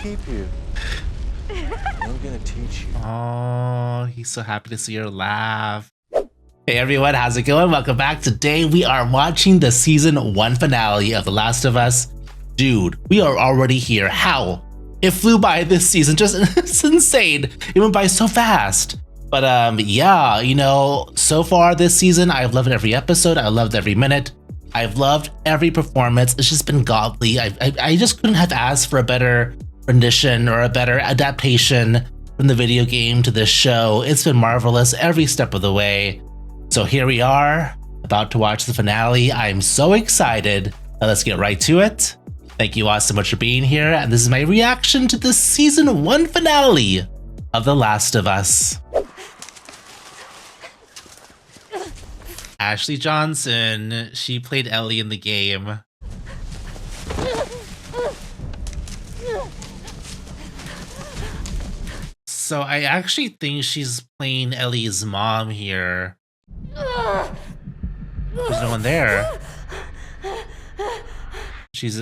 keep you. I'm gonna teach you. Oh, he's so happy to see her laugh. Hey everyone, how's it going? Welcome back. Today we are watching the season 1 finale of The Last of Us. Dude, we are already here. How? It flew by this season, just it's insane. It went by so fast. But yeah, you know, so far this season, I've loved every episode. I loved every minute. I've loved every performance. It's just been godly. I just couldn't have asked for a better rendition or a better adaptation from the video game to this show. It's been marvelous every step of the way. So here we are, about to watch the finale. I'm so excited. Now let's get right to it. Thank you all so much for being here, and this is my reaction to the season 1 finale of The Last of Us. Ashley Johnson, she played Ellie in the game. So I actually think she's playing Ellie's mom here. There's no one there. She's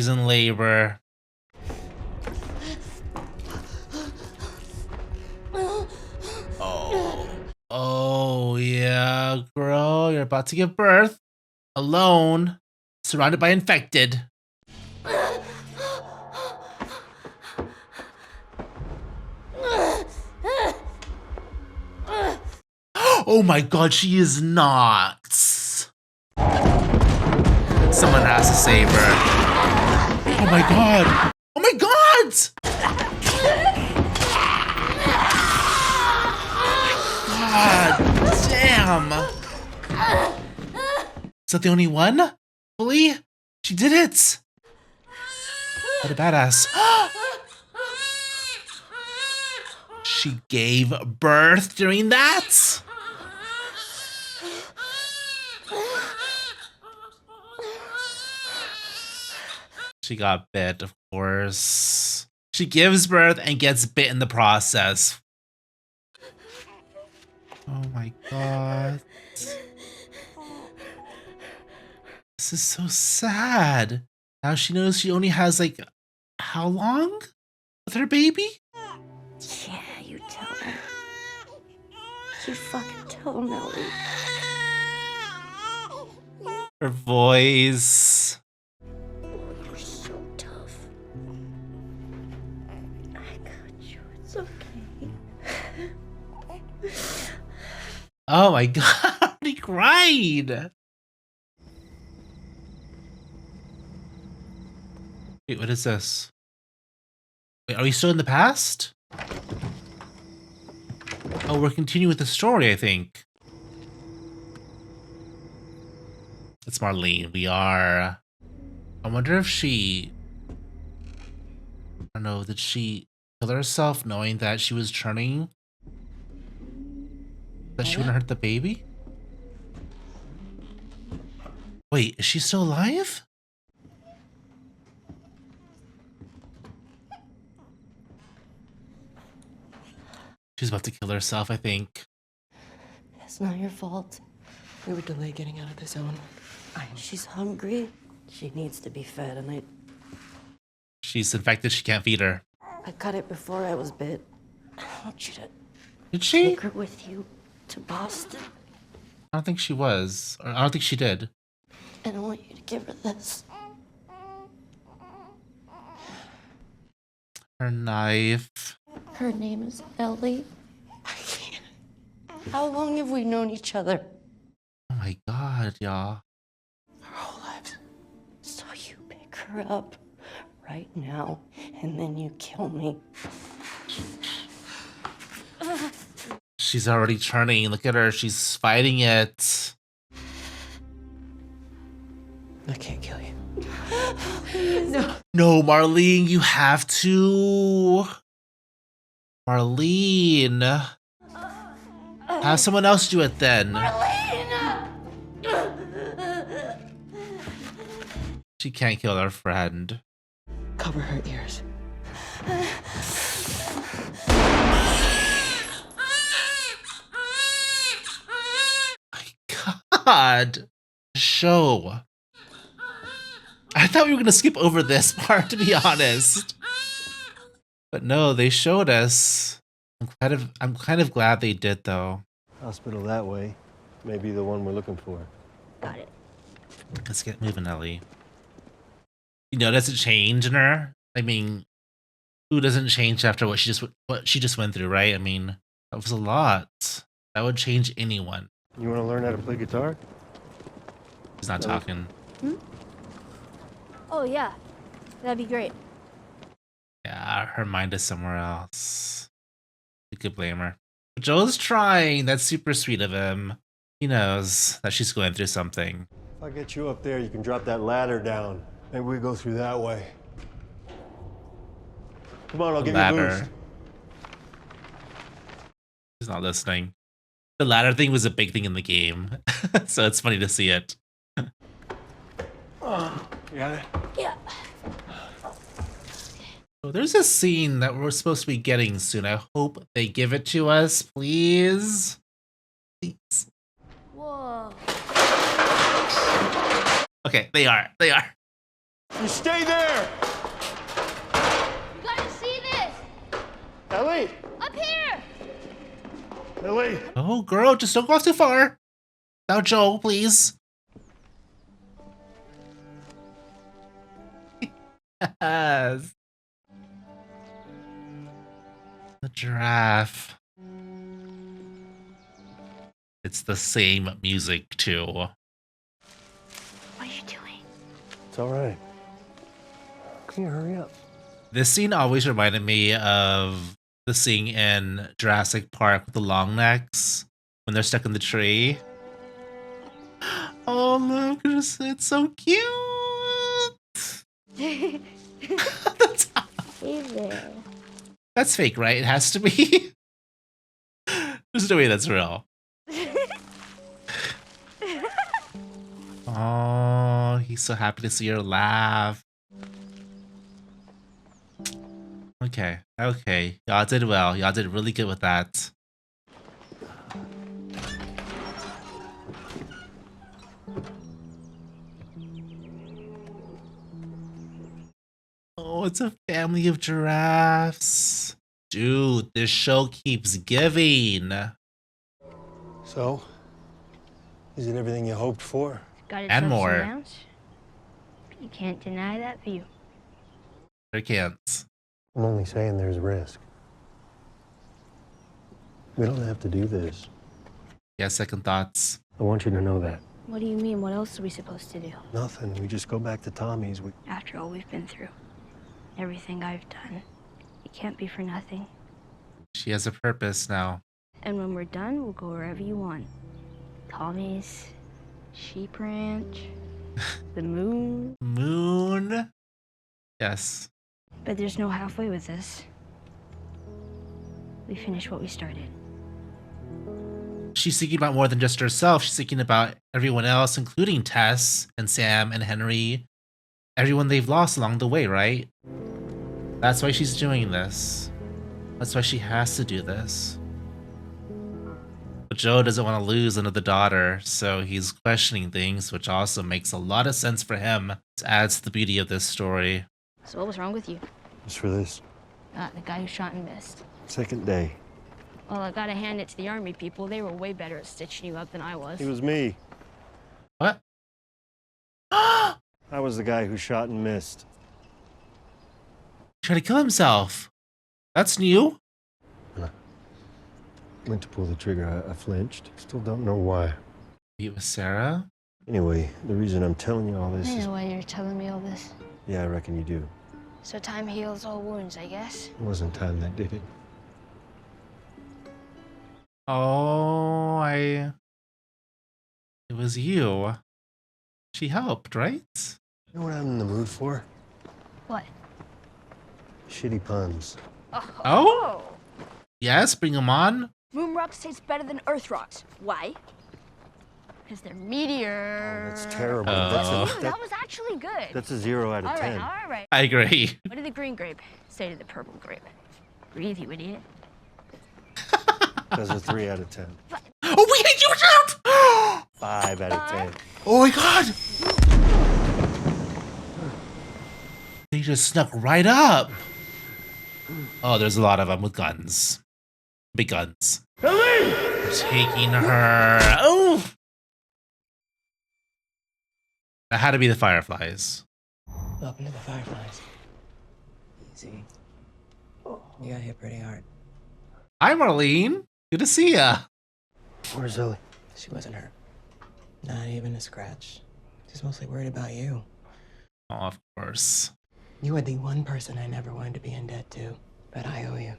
in labor. Oh yeah, girl, you're about to give birth. Alone, surrounded by infected. Oh my god, she is not. Someone has to save her. Oh my god. Oh my god! God damn. Is that the only one? Fully? She did it. What a badass. She gave birth during that? She got bit, of course. She gives birth and gets bit in the process. Oh my god. This is so sad. Now she knows she only has like, how long with her baby? Yeah, you tell her. You fucking tell her, Melody. Her voice. You're so tough. I got you. It's okay. Oh my god, he cried. Wait, what is this? Wait, are we still in the past? Oh, we're continuing with the story, I think. It's Marlene. We are. I wonder if she. I don't know. Did she kill herself knowing that she was turning? That she wouldn't hurt the baby? Wait, is she still alive? She's about to kill herself, I think. It's not your fault. We would delay getting out of the zone. She's hungry. She needs to be fed, and She's infected, she can't feed her. I cut it before I was bit. I want you to Did she? take her with you to Boston, I don't think she was. Or I don't think she did. and I want you to give her this. Her knife. Her name is Ellie. I can't. How long have we known each other? Oh my god, y'all. Our whole lives. So you pick her up right now, and then you kill me. She's already turning. Look at her. She's fighting it. I can't kill you. No. No, Marlene, you have to. Marlene. Have someone else do it then. She can't kill her friend. Cover her ears. My god. Show. I thought we were gonna skip over this part, to be honest. But no, they showed us. I'm kind of glad they did though. Hospital that way. Maybe the one we're looking for. Got it. Let's get moving, Ellie. You notice a change in her? I mean, who doesn't change after what she just went through, right? I mean, that was a lot. That would change anyone. You want to learn how to play guitar? He's not talking. Oh, yeah. That'd be great. Yeah, her mind is somewhere else. You could blame her. Joel's trying. That's super sweet of him. He knows that she's going through something. If I get you up there, you can drop that ladder down. Maybe we go through that way. Come on, I'll give you a boost. He's not listening. The ladder thing was a big thing in the game, so it's funny to see it. You got it? Yeah. So there's a scene that we're supposed to be getting soon. I hope they give it to us, please. Please. Whoa. Okay, they are. They are. You stay there! You gotta see this! Ellie! Up here! Ellie! Oh, girl, just don't go off too far. Now, Joe, please. Yes. The giraffe. It's the same music, too. What are you doing? It's all right. Can you hurry up? This scene always reminded me of the scene in Jurassic Park with the long necks when they're stuck in the tree. Oh, look, it's so cute. Hey there. That's fake, right? It has to be. There's no way that's real. Oh, he's so happy to see her laugh. Okay, okay. Y'all did well. Y'all did really good with that. Oh, it's a family of giraffes. Dude, this show keeps giving. So, is it everything you hoped for? Got And more. Mounts? You can't deny that view. There can't. I'm only saying there's risk. We don't have to do this. Yeah, second thoughts. I want you to know that. What do you mean? What else are we supposed to do? Nothing. We just go back to Tommy's. After all we've been through, everything I've done, it can't be for nothing. She has a purpose now. And when we're done, we'll go wherever you want. Tommy's, sheep ranch, the moon. Moon. Yes. But there's no halfway with this. We finished what we started. She's thinking about more than just herself. She's thinking about everyone else, including Tess and Sam and Henry. Everyone they've lost along the way, right? That's why she's doing this. That's why she has to do this. But Joe doesn't want to lose another daughter, so he's questioning things, which also makes a lot of sense for him. It adds to the beauty of this story. So what was wrong with you? Just for this. The guy who shot and missed. Second day. Well, I gotta hand it to the army people. They were way better at stitching you up than I was. It was me. What? I was the guy who shot and missed. Trying to kill himself. That's new. When I went to pull the trigger, I flinched. Still don't know why. Meet with Sarah. Anyway, the reason I'm telling you all this I is... know why you're telling me all this. Yeah, I reckon you do. So time heals all wounds, I guess. It wasn't time that did it. Oh, it was you. She helped, right? You know what I'm in the mood for? What? Shitty puns. Oh? Yes, bring them on. Moon rocks taste better than Earth rocks. Why? Because they're meteor. That's terrible. Oh. That was actually good. That's a 0 out of 10. All right. I agree. What did the green grape say to the purple grape? Breathe, you idiot. That's a 3 out of 10. Oh, we hit you out! 5 out of 10. Oh my god! They just snuck right up. Oh, there's a lot of them with guns. Big guns. Taking her. Oh! That had to be the Fireflies. Welcome to the Fireflies. Easy. You got hit pretty hard. Hi, Marlene. Good to see ya. Where's Ellie? She wasn't hurt. Not even a scratch. She's mostly worried about you. Oh, of course. You are the one person I never wanted to be in debt to. But I owe you.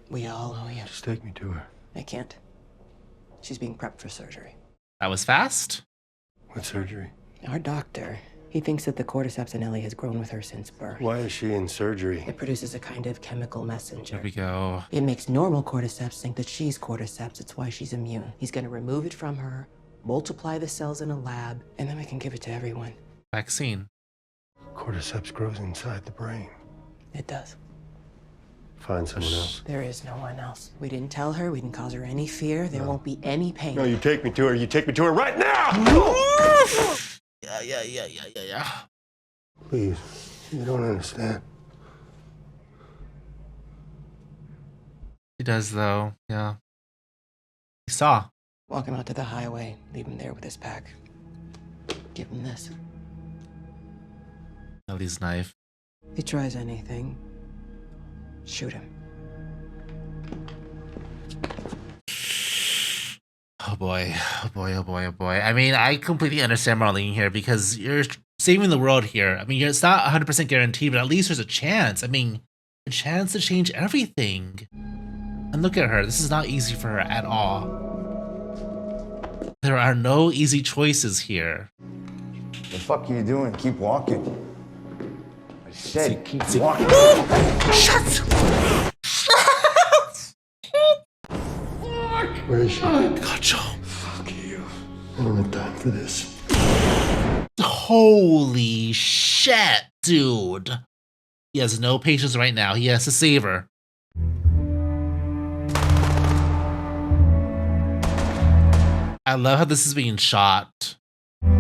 We all owe you. Just take me to her. I can't. She's being prepped for surgery. That was fast. What surgery? Our doctor, he thinks that the cordyceps in Ellie has grown with her since birth. Why is she in surgery? It produces a kind of chemical messenger. There we go. It makes normal cordyceps think that she's cordyceps. It's why she's immune. He's going to remove it from her, multiply the cells in a lab, and then we can give it to everyone. Vaccine. Cordyceps grows inside the brain. It does. Find someone else. There is no one else. We didn't tell her. We didn't cause her any fear. There won't be any pain. No, you take me to her. You take me to her right now! Yeah. Please. You don't understand. He does, though. Yeah. He saw. Walk him out to the highway. Leave him there with his pack. Give him this. Ellie's knife. If he tries anything, shoot him. Oh boy. I mean, I completely understand Marlene here because you're saving the world here. I mean, it's not 100% guaranteed, but at least there's a chance. I mean, a chance to change everything. And look at her. This is not easy for her at all. There are no easy choices here. The fuck are you doing? Keep walking. I said keep walking. Shut! Where is she? Gotcha. Fuck you. I don't have time for this. Holy shit, dude. He has no patience right now. He has to save her. I love how this is being shot. Can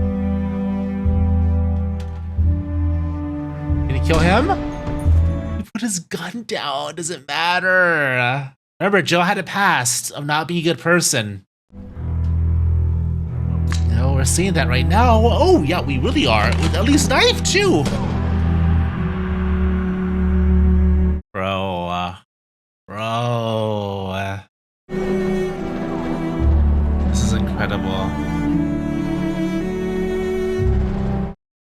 he kill him? He put his gun down. Doesn't matter. Remember, Joe had a past of not being a good person. No, we're seeing that right now. Oh, yeah, we really are. With Ellie's knife, too. Bro. This is incredible.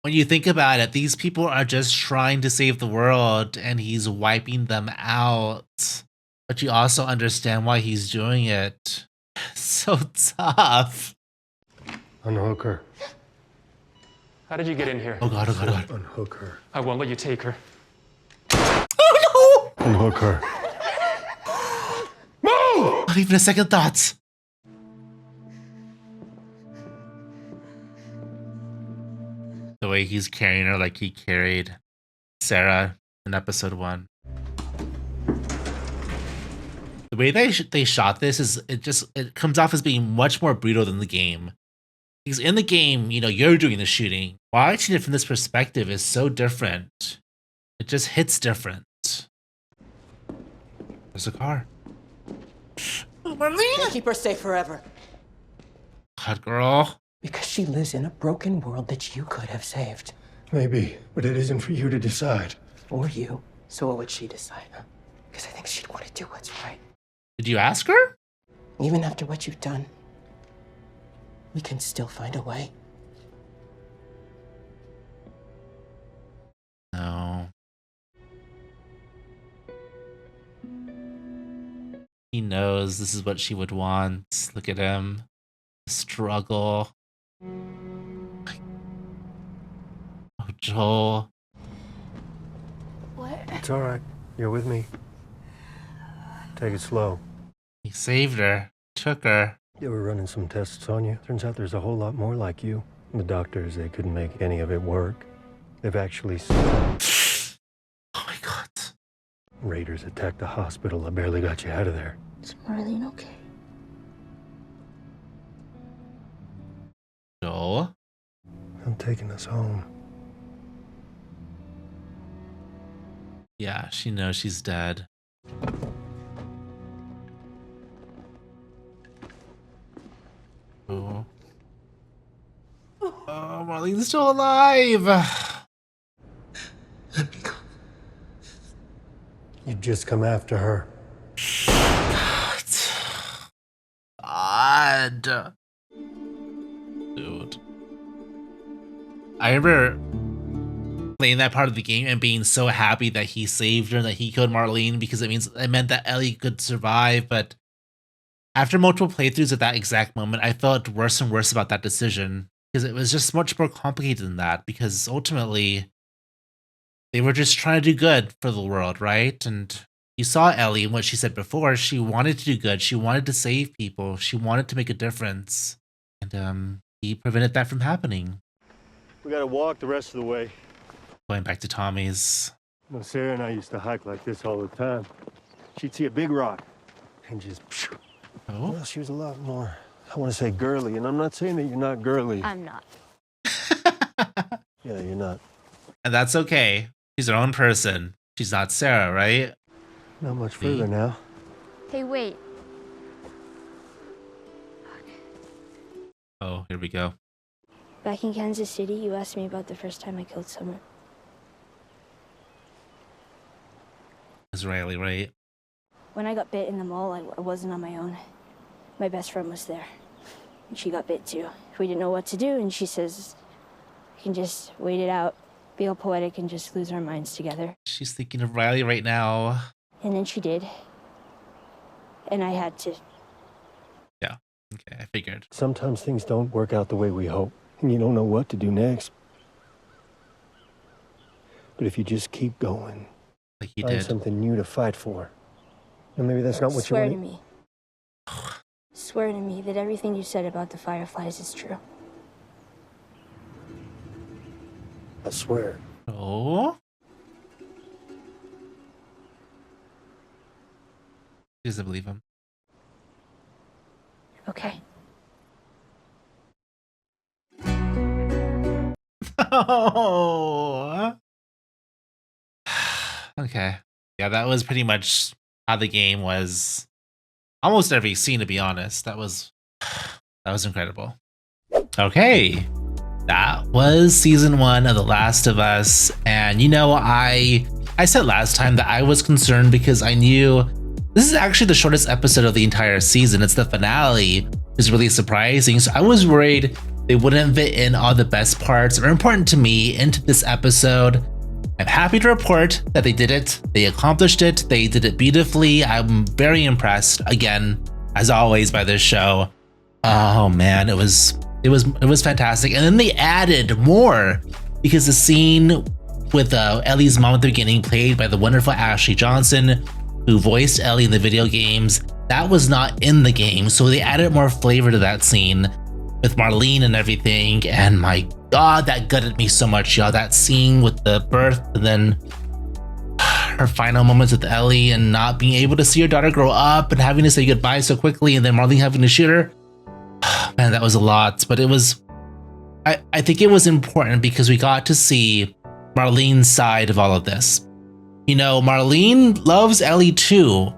When you think about it, these people are just trying to save the world, and he's wiping them out. But you also understand why he's doing it. So tough. Unhook her. How did you get in here? Oh god. Unhook her. I won't let you take her. Oh Unhook her. no! Not even a second thought. The way he's carrying her like he carried Sarah in episode 1. The way they shot this is it comes off as being much more brutal than the game. Because in the game, you know, you're doing the shooting. Watching it from this perspective is so different. It just hits different. There's a car. Oh, Marlene! Keep her safe forever. God, girl. Because she lives in a broken world that you could have saved. Maybe, but it isn't for you to decide. Or you. So what would she decide, huh? Because I think she'd want to do what's right. Did you ask her? Even after what you've done, we can still find a way. No. He knows this is what she would want. Look at him. Struggle. Oh, Joel. What? It's all right. You're with me. Take it slow. He saved her. Took her. They were running some tests on you. Turns out there's a whole lot more like you. The doctors, they couldn't make any of it work. They've actually... Oh my god. Raiders attacked the hospital. I barely got you out of there. Is Marlene okay? Joel? I'm taking us home. Yeah, she knows she's dead. Oh. Oh, Marlene's still alive. You've just come after her. God. Dude. I remember playing that part of the game and being so happy that he saved her, that he killed Marlene, because it meant that Ellie could survive. But after multiple playthroughs at that exact moment, I felt worse and worse about that decision, because it was just much more complicated than that, because ultimately they were just trying to do good for the world, right? And you saw Ellie and what she said before. She wanted to do good. She wanted to save people. She wanted to make a difference. And he prevented that from happening. We gotta walk the rest of the way. Going back to Tommy's. No, Sarah and I used to hike like this all the time. She'd see a big rock and just... Oh? Well, she was a lot more, I want to say girly, and I'm not saying that you're not girly. I'm not. Yeah, you're not. And that's okay. She's her own person. She's not Sarah, right? Not much further now. Hey, wait. Oh, here we go. Back in Kansas City, you asked me about the first time I killed someone. It's Riley, right? When I got bit in the mall, I wasn't on my own. My best friend was there. And she got bit too. We didn't know what to do, and she says, we can just wait it out, be all poetic, and just lose our minds together. She's thinking of Riley right now. And then she did. And I had to. Yeah, okay, I figured. Sometimes things don't work out the way we hope, and you don't know what to do next. But if you just keep going, Like he find did. something new to fight for. And maybe that's not what Swear you to want. me. Swear to me that everything you said about the fireflies is true. I swear. Oh? She doesn't believe him. Okay. Oh. Okay. Yeah, that was pretty much how the game was. Almost every scene, to be honest. That was incredible. Okay. That was season 1 of The Last of Us. And you know, I said last time that I was concerned because I knew this is actually the shortest episode of the entire season. It's the finale. It's really surprising. So I was worried they wouldn't fit in all the best parts that are important to me into this episode. I'm happy to report that they did it. They accomplished it. They did it beautifully. I'm very impressed, again, as always, by this show. Oh man, it was fantastic. And then they added more, because the scene with Ellie's mom at the beginning, played by the wonderful Ashley Johnson, who voiced Ellie in the video games, that was not in the game. So they added more flavor to that scene with Marlene and everything. And my God, that gutted me so much, y'all. That scene with the birth, and then her final moments with Ellie and not being able to see her daughter grow up and having to say goodbye so quickly, and then Marlene having to shoot her. Man, that was a lot. But it was, I think it was important because we got to see Marlene's side of all of this. You know, Marlene loves Ellie too.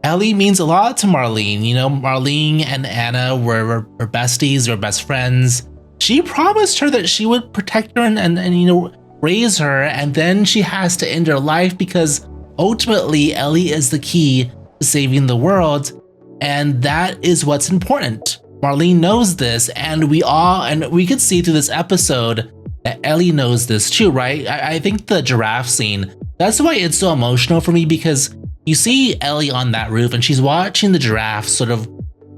Ellie means a lot to Marlene. You know, Marlene and Anna were besties, were best friends. She promised her that she would protect her and you know, raise her, and then she has to end her life because ultimately Ellie is the key to saving the world, and that is what's important. Marlene knows this, and we could see through this episode that Ellie knows this too, right? I think the giraffe scene, that's why it's so emotional for me, because you see Ellie on that roof and she's watching the giraffe sort of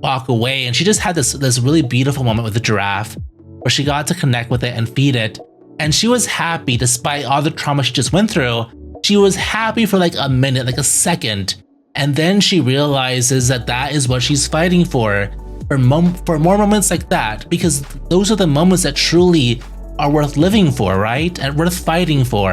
walk away, and she just had this really beautiful moment with the giraffe where she got to connect with it and feed it. And she was happy despite all the trauma she just went through. She was happy for like a minute, like a second. And then she realizes that that is what she's fighting for more moments like that, because those are the moments that truly are worth living for, right? And worth fighting for.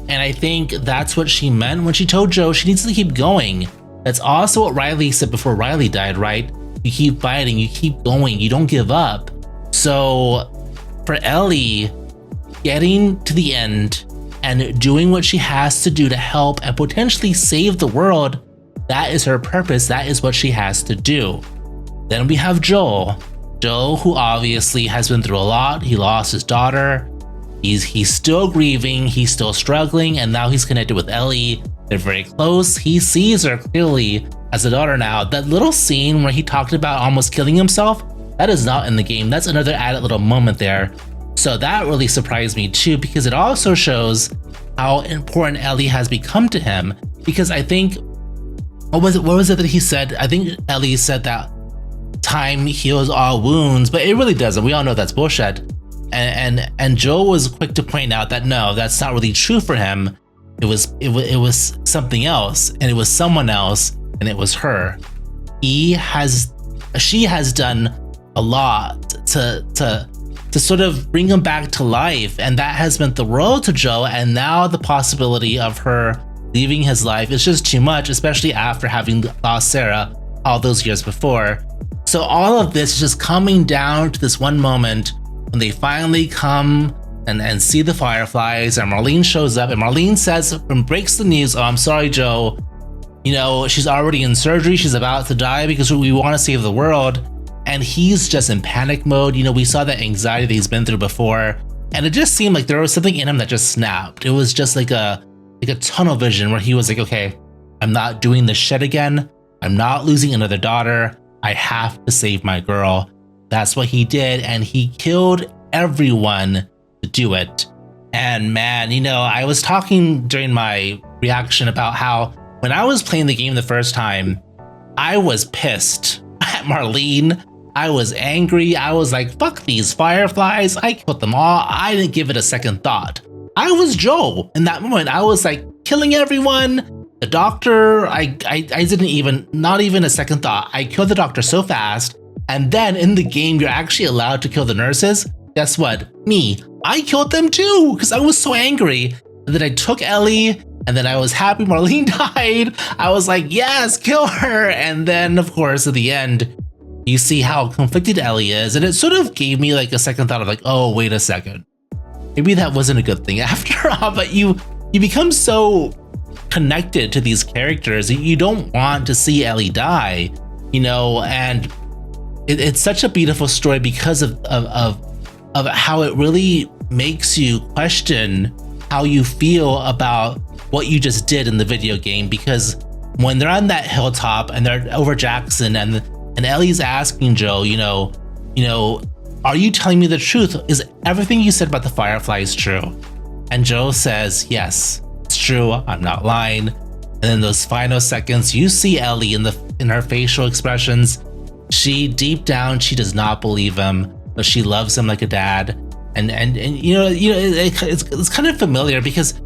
And I think that's what she meant when she told Joe she needs to keep going. That's also what Riley said before Riley died, right? You keep fighting, you keep going, you don't give up. So for Ellie, getting to the end and doing what she has to do to help and potentially save the world. That is her purpose. That is what she has to do. Then we have Joel. Joel, who obviously has been through a lot. He lost his daughter. He's still grieving. He's still struggling. And now he's connected with Ellie. They're very close. He sees her clearly as a daughter now. That little scene where he talked about almost killing himself, that is not in the game. That's another added little moment there. So that really surprised me too, because it also shows how important Ellie has become to him. Because I think, what was it that he said? I think Ellie said that time heals all wounds, but it really doesn't. We all know that's bullshit. And Joel was quick to point out that no, that's not really true for him. It was something else, and it was someone else, and it was her. She has done a lot to sort of bring him back to life, and that has meant the world to Joe. And now the possibility of her leaving his life is just too much, especially after having lost Sarah all those years before. So all of this is just coming down to this one moment when they finally come and see the fireflies, and Marlene shows up, and Marlene says and breaks the news, "Oh, I'm sorry, Joe. You know, she's already in surgery. She's about to die because we want to save the world." And he's just in panic mode. You know, we saw that anxiety that he's been through before, and it just seemed like there was something in him that just snapped. It was just like a tunnel vision where he was like, okay, I'm not doing this shit again. I'm not losing another daughter. I have to save my girl. That's what he did, and he killed everyone to do it. And man, you know, I was talking during my reaction about how when I was playing the game the first time, I was pissed at Marlene. I was angry. I was like, fuck these fireflies. I killed them all. I didn't give it a second thought. I was Joe in that moment. I was like killing everyone. The doctor, I didn't even, not even a second thought. I killed the doctor so fast. And then in the game, you're actually allowed to kill the nurses. Guess what? Me, I killed them too because I was so angry. And then I took Ellie, and then I was happy Marlene died. I was like, yes, kill her. And then, of course, at the end, you see how conflicted Ellie is. And it sort of gave me like a second thought of like, oh, wait a second. Maybe that wasn't a good thing after all. But you become so connected to these characters. You don't want to see Ellie die, you know, and it's such a beautiful story because of how it really makes you question how you feel about what you just did in the video game. Because when they're on that hilltop and they're over Jackson, and Ellie's asking Joe, you know, are you telling me the truth? Is everything you said about the fireflies true? And Joe says, yes, it's true. I'm not lying. And in those final seconds, you see Ellie in her facial expressions. She deep down, she does not believe him, but she loves him like a dad. And you know, it's kind of familiar because,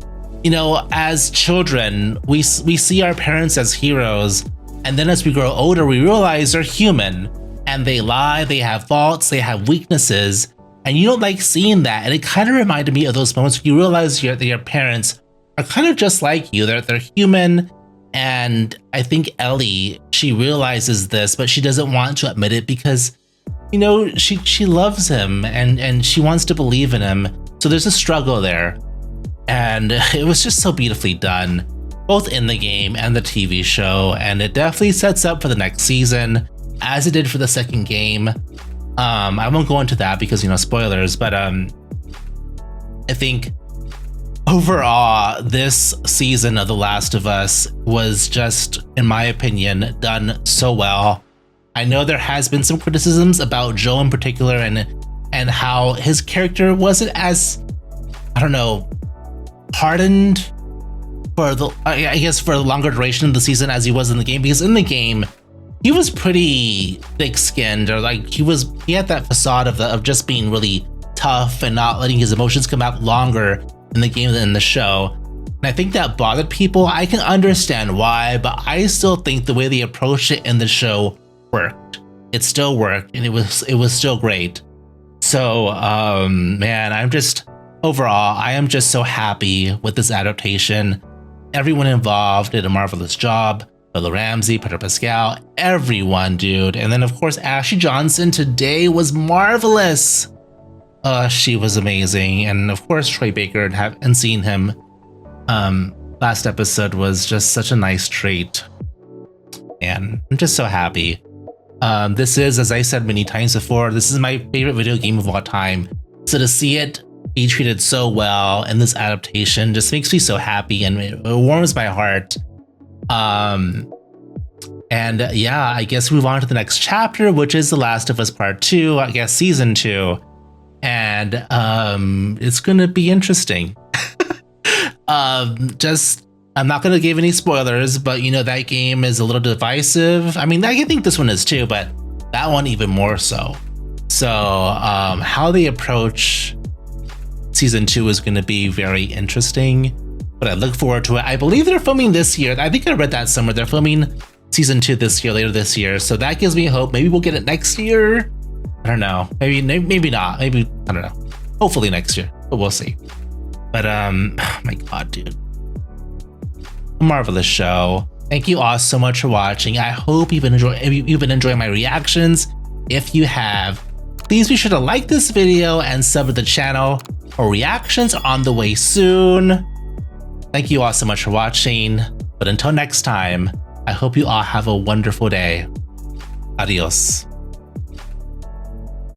you know, as children, we see our parents as heroes, and then as we grow older, we realize they're human and they lie, they have faults, they have weaknesses, and you don't like seeing that. And it kind of reminded me of those moments when you realize that your parents are kind of just like you. They're human. And I think Ellie, she realizes this, but she doesn't want to admit it because, you know, she loves him and she wants to believe in him. So there's a struggle there. And it was just so beautifully done, both in the game and the TV show. And it definitely sets up for the next season, as it did for the second game. I won't go into that because, you know, spoilers, but I think overall, this season of The Last of Us was just, in my opinion, done so well. I know there has been some criticisms about Joe in particular and how his character wasn't as, I don't know, hardened for the, I guess, for a longer duration of the season as he was in the game, because in the game he was pretty thick-skinned, or like he had that facade of just being really tough and not letting his emotions come out longer in the game than in the show. And I think that bothered people. I can understand why, but I still think the way they approached it in the show worked. It still worked, and it was still great. So man, overall, I am just so happy with this adaptation. Everyone involved did a marvelous job. Bella Ramsey, Pedro Pascal, everyone, dude. And then of course, Ashley Johnson today was marvelous. She was amazing. And of course, Troy Baker, and seeing him last episode was just such a nice treat. And I'm just so happy. This is, as I said many times before, this is my favorite video game of all time. So to see it be treated so well in this adaptation just makes me so happy, and it warms my heart. And yeah, I guess move on to the next chapter, which is The Last of Us Part 2, I guess Season 2. And it's gonna be interesting. I'm not gonna give any spoilers, but you know, that game is a little divisive. I mean, I think this one is too, but that one even more so. So how they approach Season 2 is gonna be very interesting, but I look forward to it. I believe they're filming this year. I think I read that somewhere. They're filming Season 2 this year, later this year. So that gives me hope. Maybe we'll get it next year. I don't know. Maybe not. Maybe, I don't know. Hopefully next year, but we'll see. But oh my God, dude. A marvelous show. Thank you all so much for watching. I hope you've been enjoying my reactions. If you have, please be sure to like this video and sub to the channel. More reactions on the way soon. Thank you all so much for watching. But until next time, I hope you all have a wonderful day. Adios.